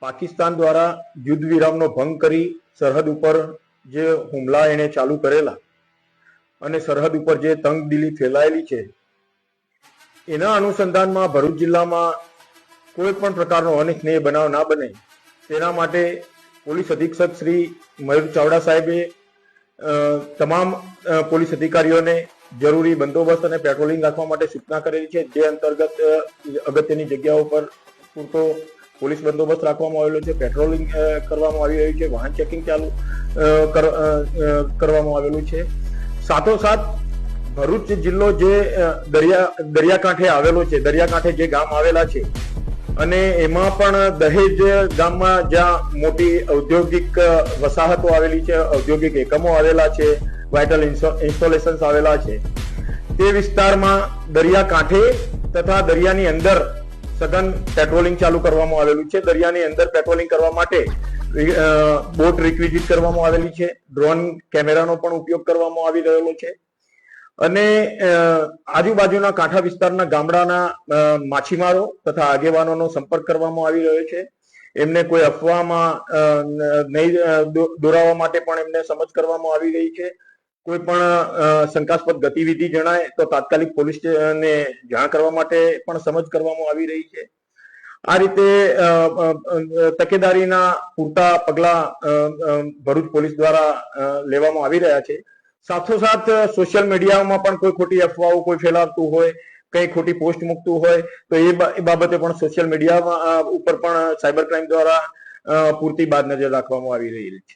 પાકિસ્તાન દ્વારા યુદ્ધ વિરામનો ભંગ કરી સરહદ ઉપર જે હુમલા એને ચાલુ કરેલા અને સરહદ ઉપર જે તંગદિલી ફેલાયેલી છે એના અનુસંધાનમાં ભરૂચ જિલ્લામાં કોઈ પણ પ્રકારનો અનિચ્છનીય બનાવ ના બને તેના માટે પોલીસ અધિક્ષક શ્રી મયુર ચાવડા સાહેબે તમામ પોલીસ અધિકારીઓને જરૂરી બંદોબસ્ત અને પેટ્રોલિંગ રાખવા માટે સૂચના કરેલી છે, જે અંતર્ગત અગત્યની જગ્યાઓ પર પૂરતો પોલીસ બંદોબસ્ત રાખવામાં આવેલો છે, પેટ્રોલિંગ કરવામાં આવી રહ્યું છે, વાહન ચેકિંગ ચાલુ કરવામાં આવેલું છે। સાથોસાથ ભરૂચ જિલ્લો જે દરિયાકાંઠે આવેલો છે, દરિયાકાંઠે જે ગામ આવેલા છે અને એમાં પણ દહેજ ગામમાં જ્યાં મોટી ઔદ્યોગિક વસાહતો આવેલી છે, ઔદ્યોગિક એકમો આવેલા છે, વાઇટલ ઇન્સ્ટોલેશન્સ આવેલા છે, તે વિસ્તારમાં દરિયાકાંઠે તથા દરિયાની અંદર સઘન પેટ્રોલિંગ ચાલુ કરવામાં આવેલું છે। દરિયાની અંદર પેટ્રોલિંગ કરવા માટે બોટ રિક્વિઝિટ કરવામાં આવેલી છે, ડ્રોન કેમેરાનો પણ ઉપયોગ કરવામાં આવી રહેલો છે અને આજુબાજુના કાંઠા વિસ્તારના ગામડાના માછીમારો તથા આગેવાનોનો સંપર્ક કરવામાં આવી રહ્યો છે। એમને કોઈ અફવામાં નહીં દોરાવવા માટે પણ એમને સમજ કરવામાં આવી રહી છે। કોઈ પણ શંકાસ્પદ ગતિવિધિ જણાય તો તાત્કાલિક પોલીસને જાણ કરવા માટે પણ સમજ કરવામાં આવી રહી છે। આ રીતે તકેદારીના પૂરતા પગલા ભરૂચ પોલીસ દ્વારા લેવામાં આવી રહ્યા છે। સાથોસાથ સોશિયલ મીડિયામાં પણ કોઈ ખોટી અફવાઓ કોઈ ફેલાવતું હોય, કઈ ખોટી પોસ્ટ મૂકતું હોય તો એ બાબતે પણ સોશિયલ મીડિયા ઉપર પણ સાયબર ક્રાઇમ દ્વારા પૂરતી બાદ નજર રાખવામાં આવી રહી છે।